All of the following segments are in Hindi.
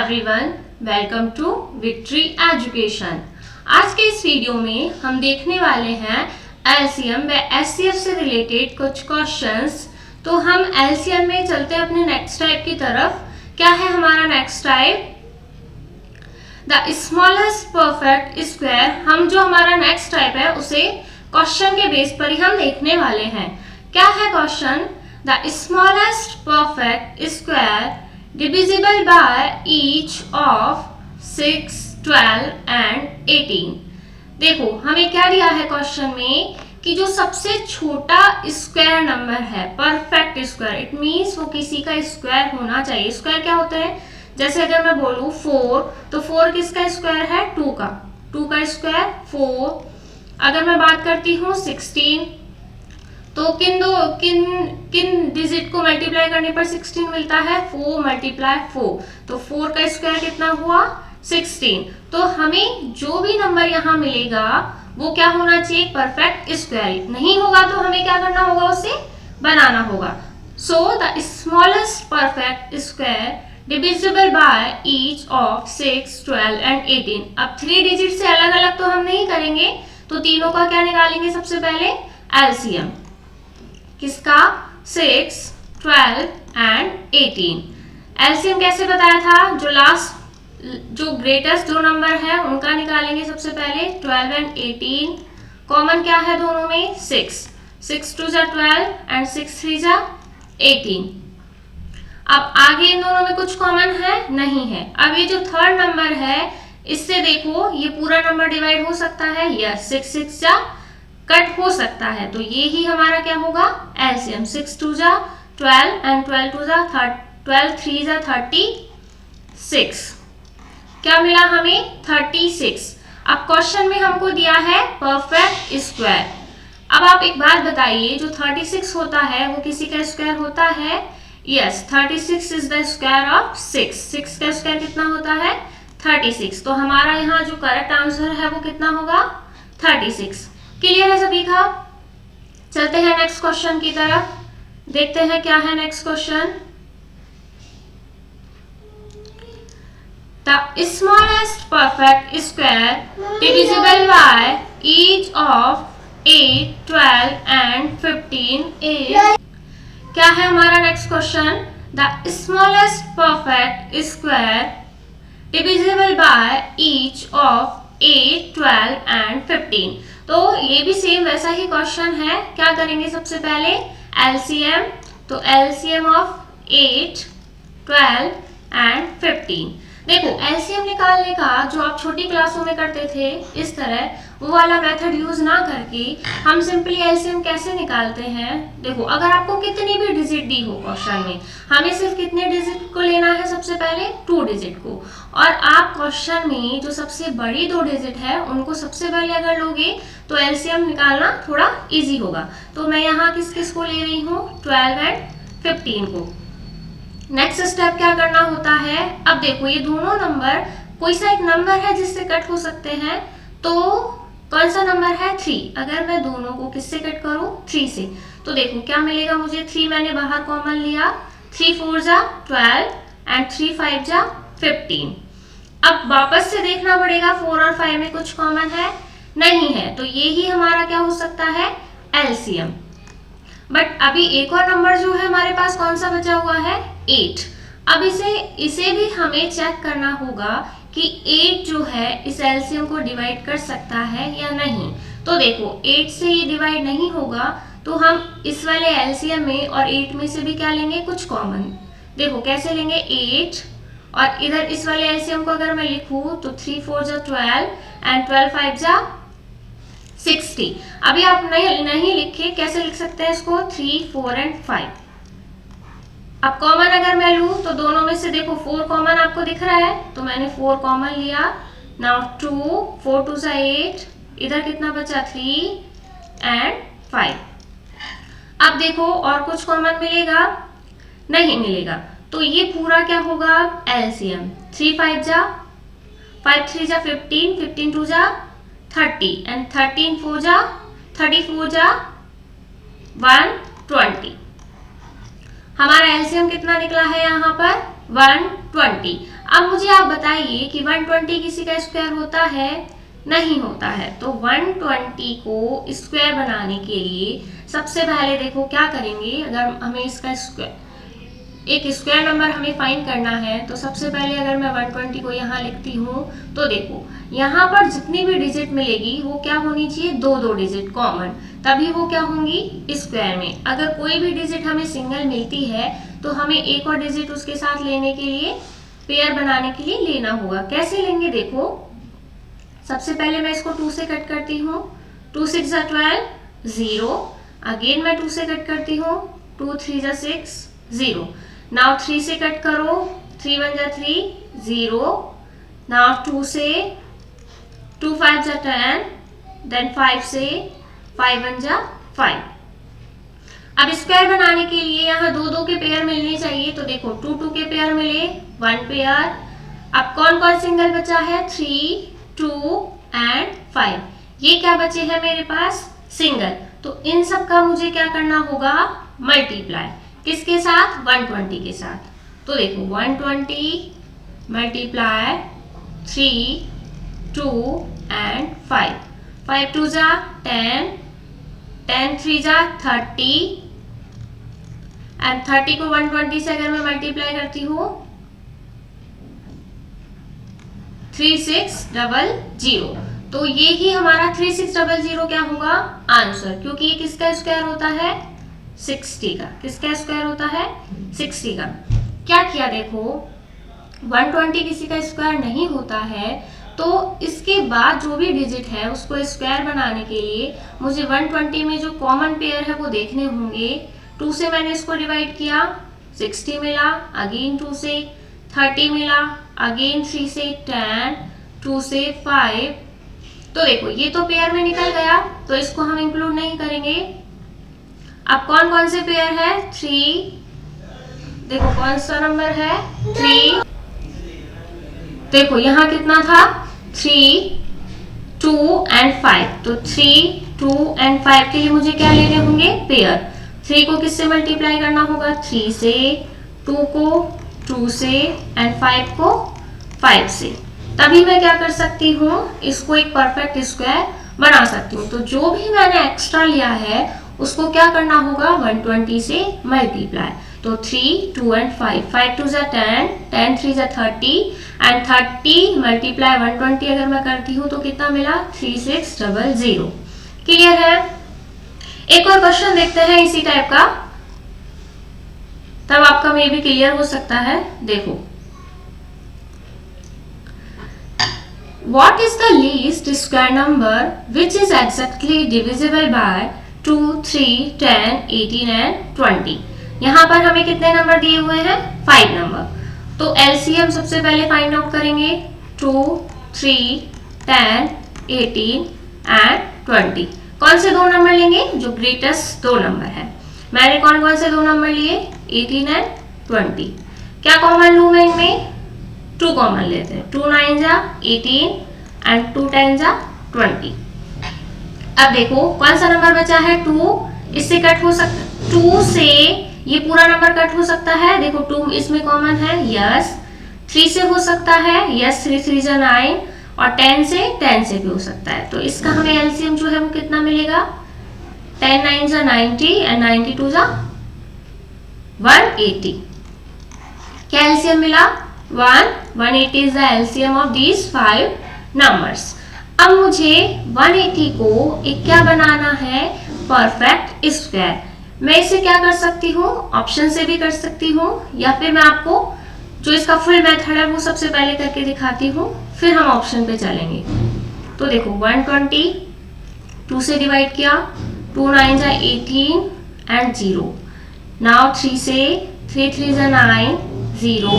Everyone, welcome to Victory Education. आज के इस वीडियो में हम देखने वाले हैं एलसीएम व एचसीएफ से रिलेटेड कुछ क्वेश्चंस। तो हम एलसीएम में चलते हैं अपने नेक्स्ट टाइप की तरफ। क्या है हमारा next type? The smallest perfect square. हम जो हमारा नेक्स्ट टाइप है उसे क्वेश्चन के बेस पर ही हम देखने वाले हैं। क्या है question? The smallest perfect square divisible by each of 6, 12 and 18। देखो हमें क्या दिया है क्वेश्चन में कि जो सबसे छोटा स्क्वायर नंबर है परफेक्ट स्क्वायर, इट मीन्स वो किसी का स्क्वायर होना चाहिए। स्क्वायर क्या होता है? जैसे अगर मैं बोलूँ 4, तो 4 किसका स्क्वायर है? 2 का। 2 का स्क्वायर 4। अगर मैं बात करती हूँ 16, तो किन डिजिट को मल्टीप्लाई करने पर 16 मिलता है? 4 मल्टीप्लाई 4। तो 4 का स्क्वायर कितना हुआ? 16। तो हमें जो भी नंबर यहाँ मिलेगा वो क्या होना चाहिए? Perfect square. नहीं होगा तो हमें क्या करना होगा? उसे बनाना होगा। So the smallest perfect square divisible by each of 6, 12 and 18। अब 3 डिजिट से अलग अलग तो हम नहीं करेंगे, तो तीनों का क्या निकालेंगे? सबसे पहले एलसीएम। किसका? 6, 12 एंड 18। एलसीएम कैसे बताया था? जो ग्रेटेस्ट दो नंबर है उनका निकालेंगे सबसे पहले। 12 एंड 18 कॉमन क्या है दोनों में? 6। 6 2 जा 12 एंड 6 3 जा 18। अब आगे इन दोनों में कुछ कॉमन है? नहीं है। अब ये जो थर्ड नंबर है इससे देखो ये पूरा नंबर डिवाइड हो सकता है? यस। 6 6 जा कट हो सकता है, तो ये ही हमारा क्या होगा? एलसीएम। 6 2 जा 12 एंड 12 2 जा 12 3 जा 36। क्या मिला हमें? 36। अब क्वेश्चन में हमको दिया है परफेक्ट स्क्वायर। अब आप एक बात बताइए, जो 36 होता है वो किसी का स्क्वायर होता है? Yes. 36 is the square of 6। 6 का स्क्वायर कितना होता है? 36। तो हमारा यहाँ जो करेक्ट आंसर है वो कितना होगा? 36। क्लियर है सभी का? चलते हैं नेक्स्ट क्वेश्चन की तरफ। देखते हैं क्या है next question. The smallest perfect square divisible by each of 8, 12 and 15 is. क्या है हमारा next question? The smallest perfect square divisible by each of 8, 12 and 15। तो ये भी सेम वैसा ही क्वेश्चन है। क्या करेंगे सबसे पहले? एलसीएम। तो एलसीएम ऑफ 8, 12 एंड 15। देखो एलसीएम निकालने का जो आप छोटी क्लासों में करते थे इस तरह, वो वाला मेथड यूज ना करके हम सिंपली एलसीएम कैसे निकालते हैं? देखो अगर आपको कितनी भी डिजिट दी हो क्वेश्चन में, हमें सिर्फ कितने डिजिट को लेना है? सबसे पहले 2 डिजिट को। और आप क्वेश्चन में जो सबसे बड़ी 2 डिजिट है उनको सबसे पहले अगर लोगे तो एलसीएम निकालना थोड़ा इजी होगा। तो मैं यहाँ किस किस को ले रही हूँ? 12 एंड 15 को। नेक्स्ट स्टेप क्या करना होता है? अब देखो ये दोनों नंबर, कोई सा एक नंबर है जिससे कट हो सकते हैं, तो कौन सा नंबर है? 3। अगर मैं दोनों को किससे कट करूं? 3 से। तो देखो क्या मिलेगा मुझे? 3 मैंने बाहर कॉमन लिया। 3 4 जा 12 एंड 3 5 जा 15। अब वापस से देखना पड़ेगा 4 और 5 में कुछ कॉमन है? नहीं है। तो ये ही हमारा क्या हो सकता है? एलसीएम। बट अभी एक और नंबर जो है हमारे पास कौन सा बचा हुआ है? 8। अब इसे भी हमें चेक करना होगा कि 8 जो है इस एलसीएम को डिवाइड कर सकता है या नहीं। तो देखो 8 से ये डिवाइड नहीं होगा, तो हम इस वाले एलसीएम में और 8 में से भी क्या लेंगे? कुछ कॉमन। देखो कैसे लेंगे? 8 और इधर इस वाले एलसीएम को अगर मैं लिखूं तो 3 4 जा 12 एंड 12 5 जा 60। अभी आप नहीं लिखे, कैसे लिख सकते हैं इसको? 3 4 एंड 5। अब कॉमन अगर मैं लूं तो दोनों में से देखो 4 कॉमन आपको दिख रहा है, तो मैंने 4 कॉमन लिया। नाउ 2 4 2 जा 8, इधर कितना बचा? 3 एंड 5। अब देखो और कुछ कॉमन मिलेगा? नहीं मिलेगा। तो ये पूरा क्या होगा? एलसीएम। 3 5 जा 5 3 जा 15, 15 2 जा 30 एंड 13 4 जा 34 जा 120। हमारा एलसीएम कितना निकला है यहाँ पर? 120। अब मुझे आप बताइए कि 120 किसी का स्क्वायर होता है? नहीं होता है। तो 120 को स्क्वायर बनाने के लिए सबसे पहले देखो क्या करेंगे। अगर हमें इसका एक स्क्वायर नंबर हमें फाइंड करना है तो सबसे पहले अगर मैं 120 को यहाँ लिखती हूँ तो देखो यहाँ पर जितनी भी डिजिट मिलेगी वो क्या होनी चाहिए, दो दो डिजिट कॉमन, तभी वो क्या होंगी स्क्वायर में। अगर कोई भी डिजिट हमें सिंगल मिलती है तो हमें एक और डिजिट उसके साथ लेने के लिए, पेयर बनाने के लिए लेना होगा। कैसे लेंगे देखो, सबसे पहले मैं इसको 2 से कट करती हूँ, 2 6 12, 0। अगेन मैं 2 से कट करती हूँ, 2 3 6, 0। नाउ 3 से कट करो, 3 1 3, 0। नाउ 2 से, 2 5 10, देन 5 से, 5 1 5। अब स्क्वायर बनाने के लिए यहाँ दो दो के पेयर मिलने चाहिए। तो देखो 2 2 के पेयर मिले, 1 पेयर। अब कौन कौन सिंगल बचा है, 3 2 एंड 5। ये क्या बचे हैं मेरे पास, सिंगल। तो इन सब का मुझे क्या करना होगा, मल्टीप्लाई। किसके साथ, 120 के साथ। तो देखो 120 मल्टीप्लाई 3 2 एंड 5। 5 2 जा 10, 10 3 जा 30 एंड 30 को 120 से अगर मैं मल्टीप्लाई करती हूँ 3600। तो ये ही हमारा 3600 क्या होगा, आंसर। क्योंकि ये किसका स्क्वायर होता है, 60 का। किसका स्क्वायर होता है, 60 का। क्या किया देखो, 120 किसी का स्क्वायर नहीं होता है तो इसके बाद जो भी डिजिट है उसको स्क्वायर बनाने के लिए मुझे 120 में जो कॉमन पेयर है वो देखने होंगे। 2 से मैंने इसको डिवाइड किया, 60 मिला। अगेन 2 से 30 मिला। अगेन 3 से 10, 2 से 5। तो देखो ये तो पेयर में निकल गया तो इसको हम इंक्लूड नहीं करेंगे। अब कौन कौन से पेयर है, 3। देखो कौन सा नंबर है, 3। देखो यहाँ कितना था, 3 2 एंड 5। तो 3 2 एंड 5 के लिए मुझे क्या लेने होंगे, पेयर। 3 को किससे मल्टीप्लाई करना होगा, 3 से। 2 को 2 से एंड 5 को 5 से। तभी मैं क्या कर सकती हूँ, इसको एक परफेक्ट स्क्वायर बना सकती हूँ। तो जो भी मैंने एक्स्ट्रा लिया है उसको क्या करना होगा, 120 से मल्टीप्लाई। तो 3 2 एंड 5, 5 2 जा 10, 10 3 जा 30 एंड 30 मल्टीप्लाई 120 अगर मैं करती हूँ तो कितना मिला, 3600। क्लियर है। एक और क्वेश्चन देखते हैं इसी टाइप का, तब आपका मे भी क्लियर हो सकता है। देखो, what is the least square number which is exactly divisible by 2 3 10 18 and 20। यहाँ पर हमें कितने नंबर दिए हुए हैं, 5 नंबर। तो एलसीएम सबसे पहले फाइंड आउट करेंगे, 2 3 10 18 एंड 20। कौन से दो नंबर लेंगे, जो ग्रेटेस्ट दो नंबर है। मैंने कौन कौन से दो नंबर लिए, 18 एंड 20। क्या कॉमन लूँ मैं इनमें, 2 कॉमन लेते हैं। 2 9 जा 18 एंड 2 10 जा 20। अब देखो कौन सा नंबर बचा है, 2। इससे कट हो सकता है, 2 से ये पूरा नंबर कट हो सकता है। देखो 2 इसमें कॉमन है, यस। 3 से हो सकता है, यस। 3 3 जा 9 और 10 से भी हो सकता है। तो इसका हमें एलसीएम जो है वो कितना मिलेगा, 10 9 जा 90 एंड 92 जा 180। क्या एलसीएम मिला, 180 is the LCM of these 5 numbers। अब मुझे 180 को एक क्या बनाना है, परफेक्ट स्क्वायर। मैं इसे क्या कर सकती हूँ, ऑप्शन से भी कर सकती हूँ या फिर मैं आपको जो इसका फुल मेथड है वो सबसे पहले करके दिखाती हूँ, फिर हम ऑप्शन पे चलेंगे। तो देखो 120 2 से डिवाइड किया, 2 9 जा 18 एंड 0। नाउ 3 से, 3 3 जा 9, 0।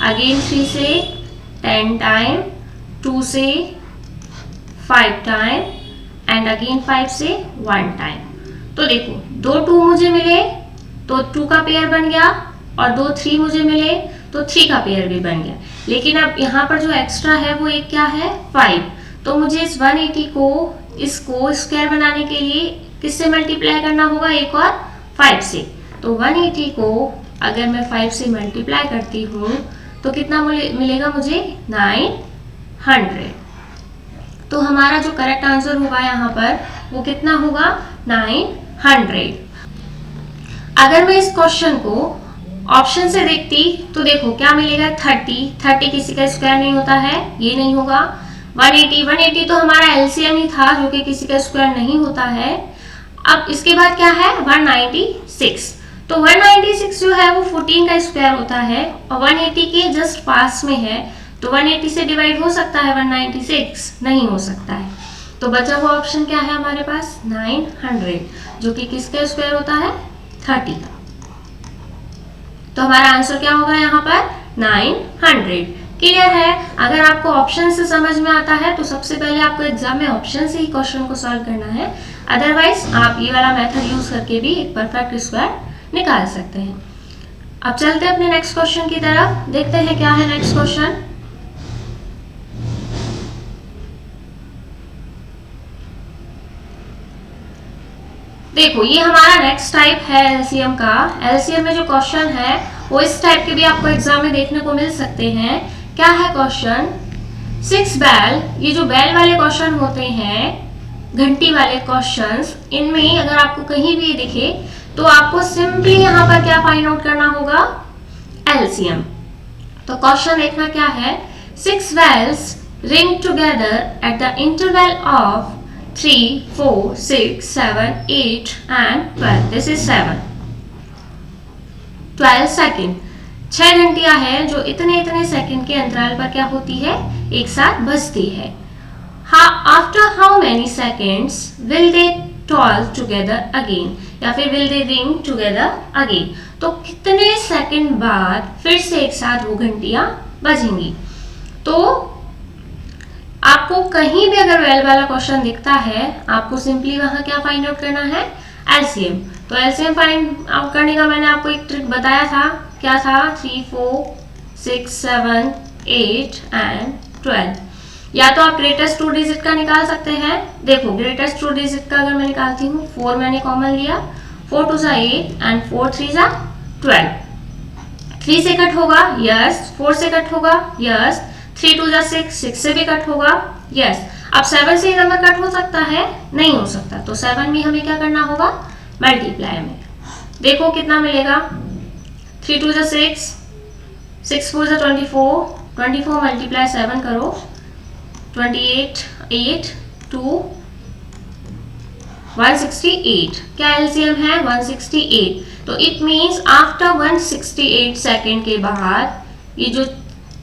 अगेन 3 से 10 टाइम, 2 से 5 टाइम एंड अगेन 5 से 1 टाइम। तो देखो 2 2 मुझे मिले तो 2 का पेयर बन गया और 2 3 मुझे मिले तो 3 का पेयर भी बन गया। लेकिन अब यहाँ पर जो एक्स्ट्रा है वो एक क्या है, 5। तो मुझे इस 180 को, इसको स्क्वायर बनाने के लिए किससे मल्टीप्लाई करना होगा, एक और 5 से। तो 180 को अगर मैं 5 से मल्टीप्लाई करती हूँ तो कितना मिलेगा मुझे 900। तो हमारा जो करेक्ट आंसर होगा यहाँ पर वो कितना होगा 900। अगर मैं इस क्वेश्चन को ऑप्शन से देखती तो देखो क्या मिलेगा 30 किसी का स्क्वायर नहीं होता है, ये नहीं होगा। 180 तो हमारा एलसीएम ही था जो कि किसी का स्क्वायर नहीं होता है। अब इसके बाद क्या है 196, तो 196 जो है वो 14 का स्क्वायर होता है और 180 के जस्ट पास में है, तो 180 से डिवाइड हो सकता है 196? नहीं हो सकता है। तो बचा हुआ ऑप्शन क्या है हमारे पास 900, जो कि किसका स्क्वायर होता है 30 का। तो हमारा आंसर क्या होगा यहाँ पर 900। क्लियर है? अगर आपको ऑप्शन से समझ में आता है तो सबसे पहले आपको एग्जाम में ऑप्शन से ही क्वेश्चन को सॉल्व करना है, अदरवाइज आप ये वाला मेथड यूज करके भी एक परफेक्ट स्क्वायर निकाल सकते हैं। अब चलते हैं अपने नेक्स्ट क्वेश्चन की तरफ, देखते हैं क्या है नेक्स्ट क्वेश्चन। देखो ये हमारा नेक्स्ट टाइप है एलसीएम का। एलसीएम में जो क्वेश्चन है वो इस टाइप के भी आपको एग्जाम में देखने को मिल सकते हैं। क्या है क्वेश्चन 6 बैल, ये जो बैल वाले क्वेश्चन होते हैं घंटी वाले क्वेश्चंस, इनमें अगर आपको कहीं भी दिखे तो आपको सिंपली यहाँ पर क्या फाइंड आउट करना होगा एलसीएम। तो क्वेश्चन देखना क्या है 6 bells ring together at the interval of 3, 4, 6, 7, 8 and 12. This is 7. 12 second. 6 घंटियां हैं जो इतने सेकंड के अंतराल पर क्या होती है एक साथ बजती है। After how many seconds will they toll together again, या फिर will they ring together again, तो कितने सेकंड बाद फिर से एक साथ वो घंटियां बजेंगी। तो आपको कहीं भी अगर वेल वाला क्वेश्चन दिखता है आपको सिंपली वहां क्या फाइंड आउट करना है एलसीएम। तो एलसीएम फाइंड आउट करने का मैंने आपको एक ट्रिक बताया था, क्या था 3, 4, 6, 7, 8 एंड 12। या तो आप ग्रेटेस्ट 2 डिजिट का निकाल सकते हैं। देखो ग्रेटेस्ट 2 डिजिट का अगर मैं निकालती हूँ 4 मैंने कॉमन लिया, 4 2 8 एंड 4 3 12। 3 से कट होगा यस, 4 से कट होगा यस, 3 2 6, 6 से भी कट होगा यस। अब 7 से नंबर कट हो सकता है? नहीं हो सकता। तो 7 में हमें क्या करना होगा मल्टीप्लाई में। देखो कितना मिलेगा 3 2 6, 6 4 24, 24 मल्टीप्लाई 7 करो 28, 8 2 168। क्या एलसीएम है 168। तो इट मीन्स आफ्टर 168 सेकेंड के बाद ये जो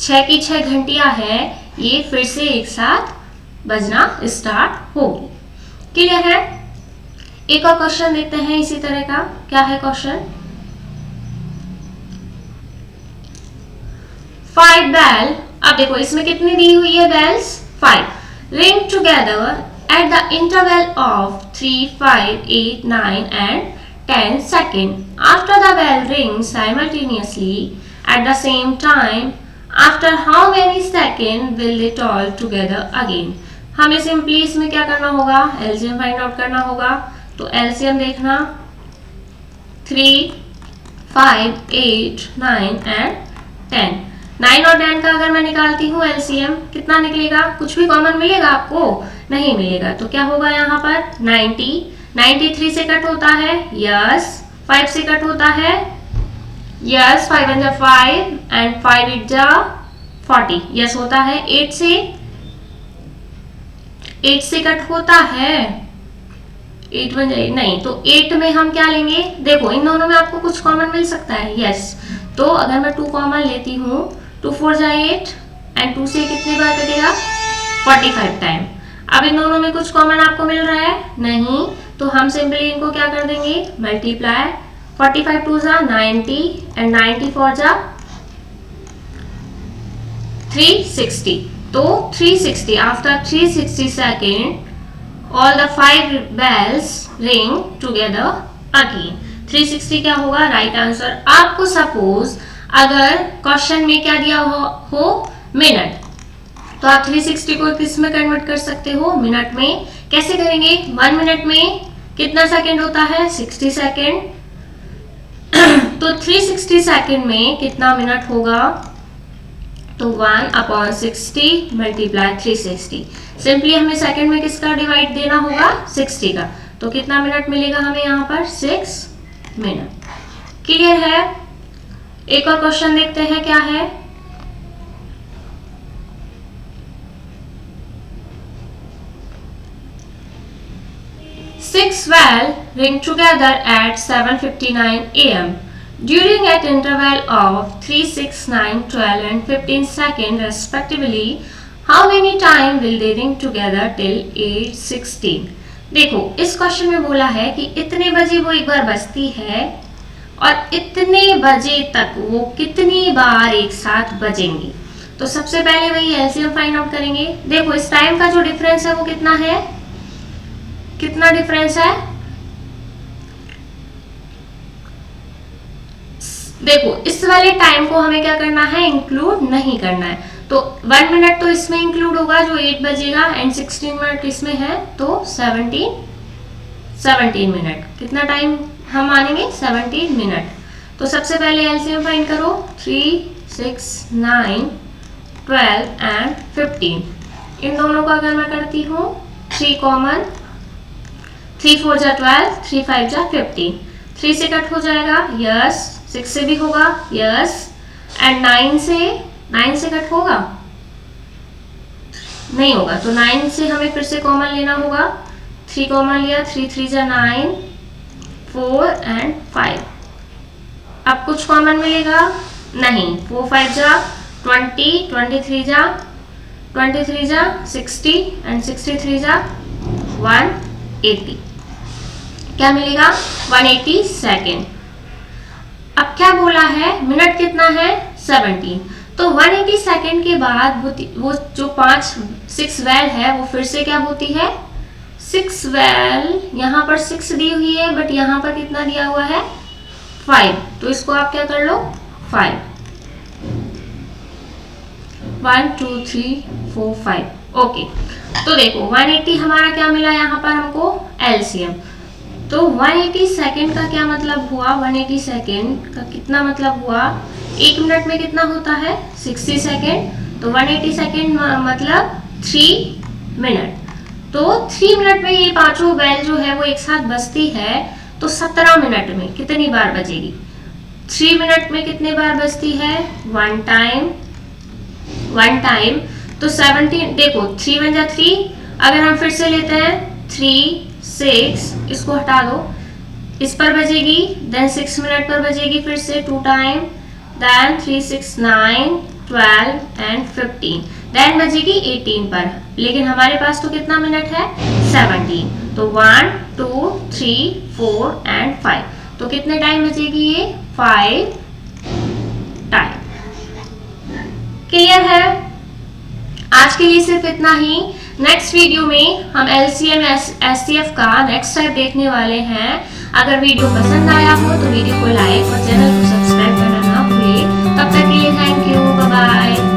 6 की 6 घंटियां हैं ये फिर से एक साथ बजना स्टार्ट होगी। क्लियर है? एक और क्वेश्चन देखते हैं इसी तरह का। क्या है क्वेश्चन 5 बैल, अब देखो इसमें कितनी दी हुई है bells 5, ring together at the interval of 3, 5, 8, 9 and 10 seconds. After the bell rings simultaneously at the same time, after how many seconds will they toll together again? हमें सिंपली इसमें क्या करना होगा एलसीएम फाइंड आउट करना होगा। तो एलसीएम देखना 3, 5, 8, 9 and 10। 9 और 10 का अगर मैं निकालती हूँ एलसीएम कितना निकलेगा? कुछ भी कॉमन मिलेगा आपको? नहीं मिलेगा। तो क्या होगा यहाँ पर 90, 93 से कट होता है यस, 5 से कट होता है यस, 5 1 5 एंड 5 8 40 यस होता है। 8 से कट होता है 8 1 नहीं, तो 8 में हम क्या लेंगे? देखो इन दोनों में आपको कुछ कॉमन मिल सकता है यस। तो अगर मैं 2 कॉमन लेती हूँ 2 4 8 एंड 2 से कितनी बार कटेगा 45 टाइम। अब इन दोनों में कुछ कॉमन आपको मिल रहा है नहीं, तो हम सिंपली इनको क्या कर देंगे मल्टीप्लाई 45 2 90 एंड 90 4 360। तो 360 after 360 second all the 5 bells ring together again। 360 क्या होगा राइट आंसर। आपको सपोज अगर क्वेश्चन में क्या दिया हो मिनट, तो आप 360 को किस में कन्वर्ट कर सकते हो मिनट में। कैसे करेंगे 1 मिनट में कितना सेकंड होता है 60 सेकंड, तो 360 सेकेंड में कितना मिनट होगा? तो 1/60 मल्टीप्लाई 360। सिंपली हमें सेकंड में किसका डिवाइड देना होगा? 60 का। तो कितना मिनट मिलेगा हमें यहाँ पर? 6 मिनट। क्लियर है? एक और क्वेश्चन देखते हैं क्या है। Six well ring together at 7:59 a.m. during an interval of 3, 6, 9, 12 and 15 seconds respectively. How many time will they ring together till 8:16? देखो इस क्वेश्चन में बोला है कि इतने बजे वो एक बार बजती है और इतने बजे तक वो कितनी बार एक साथ बजेंगी। तो सबसे पहले वही एलसीएम फाइंड आउट करेंगे। देखो इस टाइम का जो डिफरेंस है वो कितना है? कितना डिफरेंस है? देखो इस वाले टाइम को हमें क्या करना है? इंक्लूड नहीं करना है। तो 1 मिनट तो इसमें इंक्लूड होगा जो 8 बजेगा एंड 16 मिनट इसमें है तो 17 मिनट। कितना टाइम हम मानेंगे? 17 मिनट। तो सबसे पहले एलसीएम फाइंड करो। 3, 6, 9, 12 एंड 15। इन दोनों का अगर मैं करती हूँ 3 कॉमन, 3 4 जा 12, 3 5 जा 15। 3 से कट हो जाएगा, यस। 6 से भी होगा, यस। एंड 9 से कट होगा? नहीं होगा। तो 9 से हमें फिर से कॉमन लेना होगा। 3 कॉमन लिया, 3 3 जा 9, 4 एंड 5। अब कुछ कॉमन मिलेगा? नहीं। 4 5 जा 20, 23 जा 60 एंड 63 जा 180। क्या मिलेगा? 180 सेकेंड। अब क्या बोला है? मिनट कितना है? 17। तो 180 सेकेंड के बाद वो जो 6 वेल है वो फिर से क्या होती है? 6 वेल। यहाँ पर 6 दी हुई है बट यहाँ पर कितना दिया हुआ है? 5। तो इसको आप क्या कर लो? 5 1 2 3 4 5। ओके। तो देखो 180 हमारा क्या मिला यहाँ पर हमको? एलसीएम। तो 180 सेकेंड का क्या मतलब हुआ? 180 सेकेंड का कितना मतलब हुआ? 1 मिनट में कितना होता है? 60 सेकेंड। तो 180 सेकेंड मतलब 3 मिनट। तो 3 मिनट में ये पांचों बेल जो है वो एक साथ बजती है। तो 17 मिनट में कितनी बार बजेगी? 3 मिनट में कितने बार बजती है? 1 टाइम। तो 17। देखो 3 1 जा 3। अगर हम फिर से लेते हैं 3 6, इसको हटा दो, इस पर बजेगी। देन 6 मिनट पर बजेगी फिर से 2 टाइम। Then 3 6 9 12 and 15। देन बजेगी 18 पर। लेकिन हमारे पास तो कितना मिनट है? 17। तो 1 2 3 4 एंड 5। तो कितने टाइम बजेगी ये? 5 टाइम। क्लियर है? आज के लिए सिर्फ इतना ही। नेक्स्ट वीडियो में हम एलसीएम एचसीएफ का नेक्स्ट स्टेप देखने वाले हैं। अगर वीडियो पसंद आया हो तो वीडियो को लाइक और चैनल को सब्सक्राइब करना ना भूलें। तब तक के लिए थैंक यू, बाय बाय।